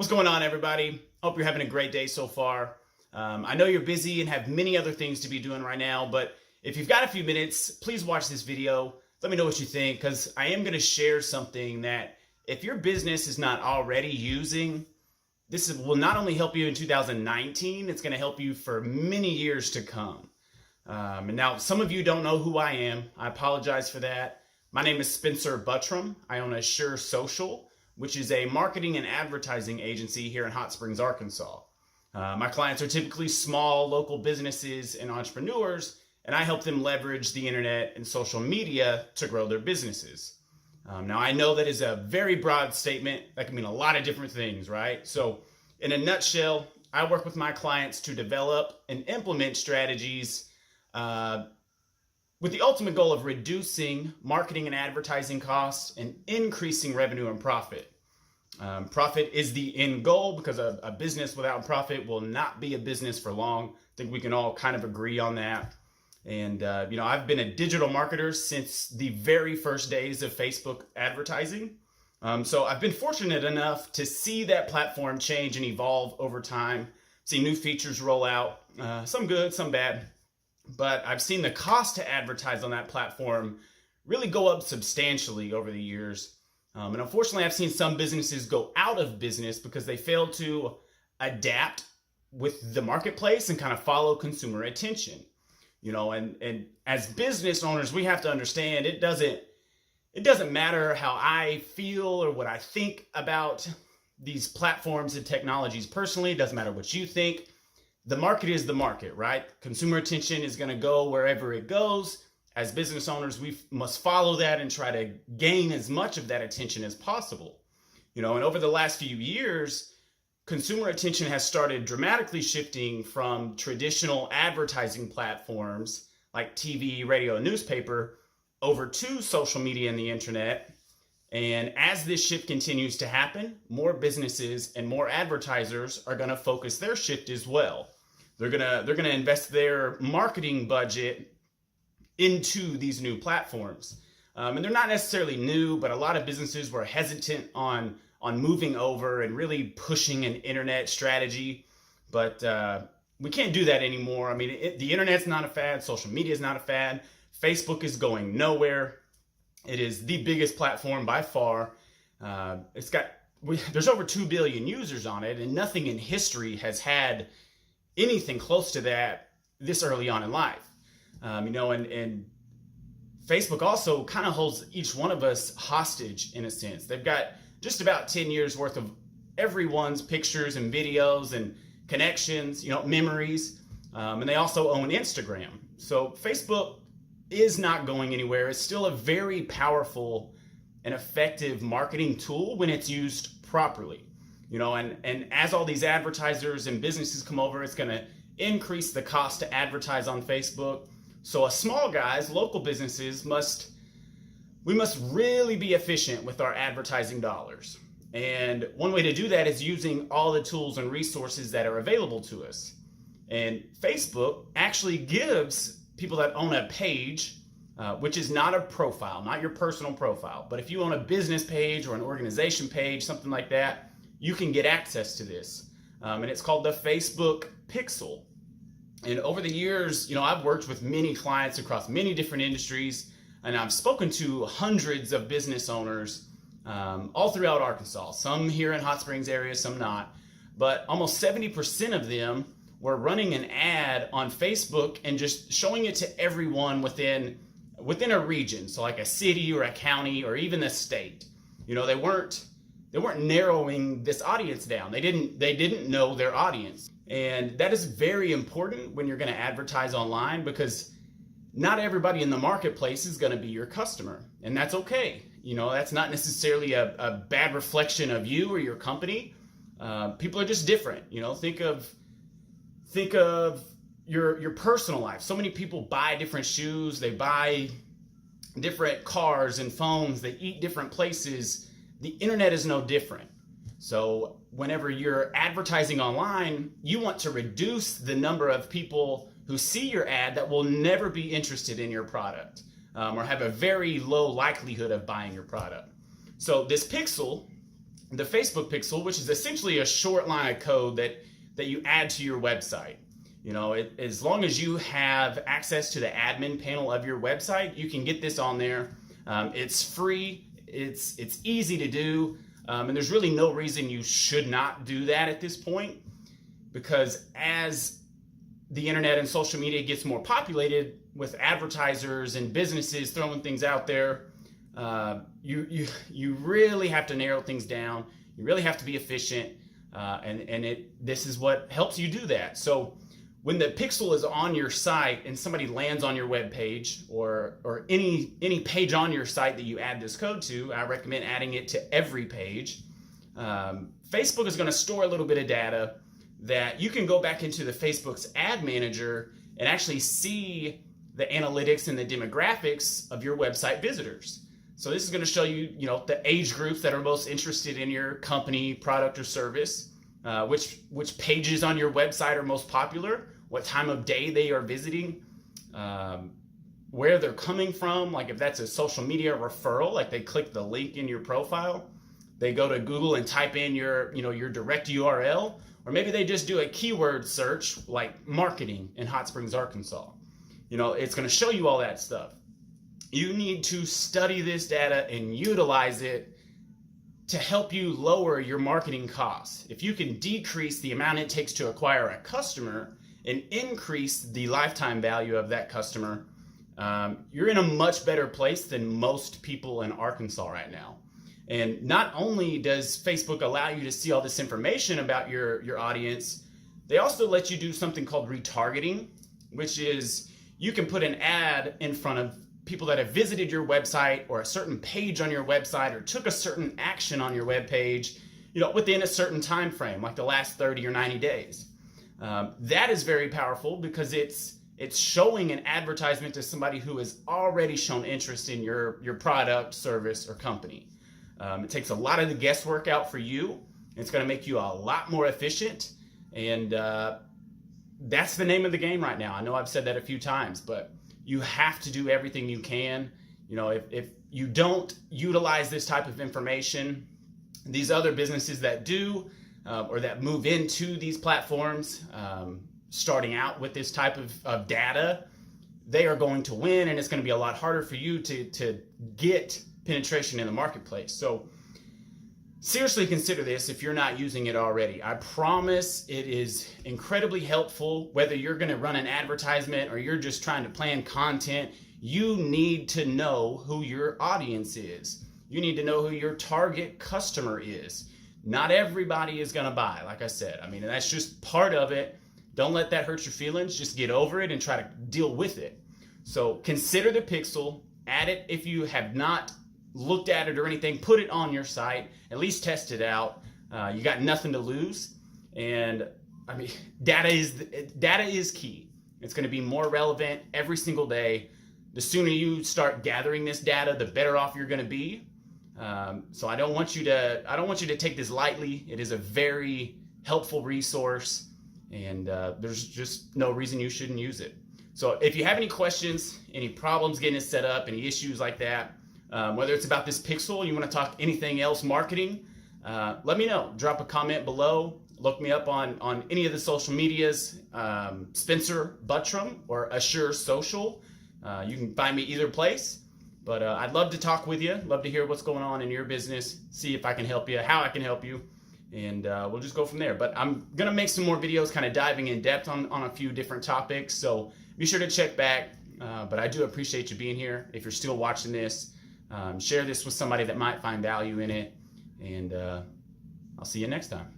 What's going on, everybody? Hope you're having a great day so far. I know you're busy and have many other things to be doing right now, but if you've got a few minutes, please watch this video. Let me know what you think, because I am going to share something that if your business is not already using, will not only help you in 2019, it's going to help you for many years to come. And now, some of you don't know who I am. I apologize for that. My name is Spencer Buttram. I own Assure Social, which is a marketing and advertising agency here in Hot Springs, Arkansas. My clients are typically small local businesses and entrepreneurs, and I help them leverage the internet and social media to grow their businesses. Now, I know that is a very broad statement. That can mean a lot of different things, right? So in a nutshell, I work with my clients to develop and implement strategies with the ultimate goal of reducing marketing and advertising costs and increasing revenue and profit. Profit is the end goal, because a business without profit will not be a business for long. I think we can all kind of agree on that. And, I've been a digital marketer since the very first days of Facebook advertising. So I've been fortunate enough to see that platform change and evolve over time, see new features roll out, some good, some bad. But I've seen the cost to advertise on that platform really go up substantially over the years. And unfortunately, I've seen some businesses go out of business because they failed to adapt with the marketplace and kind of follow consumer attention. And as business owners, we have to understand it doesn't matter how I feel or what I think about these platforms and technologies personally. It doesn't matter what you think. The market is the market, right? Consumer attention is going to go wherever it goes. As business owners, we must follow that and try to gain as much of that attention as possible. And over the last few years, consumer attention has started dramatically shifting from traditional advertising platforms like TV, radio, and newspaper over to social media and the internet. And as this shift continues to happen, more businesses and more advertisers are going to focus their shift as well. They're going to invest their marketing budget into these new platforms. And they're not necessarily new, but a lot of businesses were hesitant on moving over and really pushing an internet strategy. But we can't do that anymore. I mean, the internet's not a fad. Social media is not a fad. Facebook is going nowhere. It is the biggest platform by far. There's over 2 billion users on it, and nothing in history has had anything close to that this early on in life. And Facebook also kind of holds each one of us hostage in a sense. They've got just about 10 years worth of everyone's pictures and videos and connections, memories. And they also own Instagram. So Facebook is not going anywhere. It's still a very powerful and effective marketing tool when it's used properly. And as all these advertisers and businesses come over, it's going to increase the cost to advertise on Facebook. So us small guys, local businesses, we must really be efficient with our advertising dollars. And one way to do that is using all the tools and resources that are available to us. And Facebook actually gives people that own a page, which is not a profile, not your personal profile, but if you own a business page or an organization page, something like that, you can get access to this. And it's called the Facebook Pixel. And over the years, I've worked with many clients across many different industries, and I've spoken to hundreds of business owners all throughout Arkansas, some here in Hot Springs area, some not. But almost 70% of them were running an ad on Facebook and just showing it to everyone within a region. So like a city or a county or even a state. They weren't narrowing this audience down. They didn't know their audience. And that is very important when you're going to advertise online, because not everybody in the marketplace is going to be your customer. And that's okay. That's not necessarily a bad reflection of you or your company. People are just different. Think of your personal life. So many people buy different shoes. They buy different cars and phones. They eat different places. The internet is no different. So whenever you're advertising online, you want to reduce the number of people who see your ad that will never be interested in your product or have a very low likelihood of buying your product. So this Pixel the Facebook pixel, which is essentially a short line of code that you add to your website. As long as you have access to the admin panel of your website, you can get this on there. It's free. It's easy to do. And there's really no reason you should not do that at this point, because as the internet and social media gets more populated with advertisers and businesses throwing things out there, you really have to narrow things down. You really have to be efficient, and this is what helps you do that. So when the pixel is on your site and somebody lands on your web page or any page on your site that you add this code to, I recommend adding it to every page. Facebook is going to store a little bit of data that you can go back into the Facebook's ad manager and actually see the analytics and the demographics of your website visitors. So this is going to show you, the age groups that are most interested in your company, product, or service. Which pages on your website are most popular, what time of day they are visiting, where they're coming from. Like if that's a social media referral, like they click the link in your profile, they go to Google and type in your direct URL, or maybe they just do a keyword search like marketing in Hot Springs, Arkansas. It's going to show you all that stuff. You need to study this data and utilize it to help you lower your marketing costs. If you can decrease the amount it takes to acquire a customer and increase the lifetime value of that customer, you're in a much better place than most people in Arkansas right now. And not only does Facebook allow you to see all this information about your audience, they also let you do something called retargeting, which is you can put an ad in front of people that have visited your website or a certain page on your website or took a certain action on your web page, within a certain time frame, like the last 30 or 90 days. That is very powerful because it's showing an advertisement to somebody who has already shown interest in your product, service, or company. It takes a lot of the guesswork out for you. It's going to make you a lot more efficient, and that's the name of the game right now. I know I've said that a few times, but you have to do everything you can. If you don't utilize this type of information, these other businesses that do or that move into these platforms, starting out with this type of data, they are going to win, and it's going to be a lot harder for you to get penetration in the marketplace. So seriously consider this if you're not using it already. I promise it is incredibly helpful. Whether you're going to run an advertisement or you're just trying to plan content, you need to know who your audience is. You need to know who your target customer is. Not everybody is going to buy, like I said. I mean, that's just part of it. Don't let that hurt your feelings. Just get over it and try to deal with it. So consider the pixel. Add it if you have not looked at it or anything. Put it on your site. At least test it out. You got nothing to lose. And I mean, data is key. It's going to be more relevant every single day. The sooner you start gathering this data, the better off you're going to be. So I don't want you to take this lightly. It is a very helpful resource, and there's just no reason you shouldn't use it. So if you have any questions, any problems getting it set up, any issues like that, whether it's about this pixel, you want to talk anything else marketing, let me know. Drop a comment below. Look me up on any of the social medias, Spencer Buttram or Assure Social. You can find me either place. But I'd love to talk with you. Love to hear what's going on in your business. See if I can help you, how I can help you. And we'll just go from there. But I'm going to make some more videos kind of diving in depth on a few different topics. So be sure to check back. But I do appreciate you being here. If you're still watching this, share this with somebody that might find value in it. And I'll see you next time.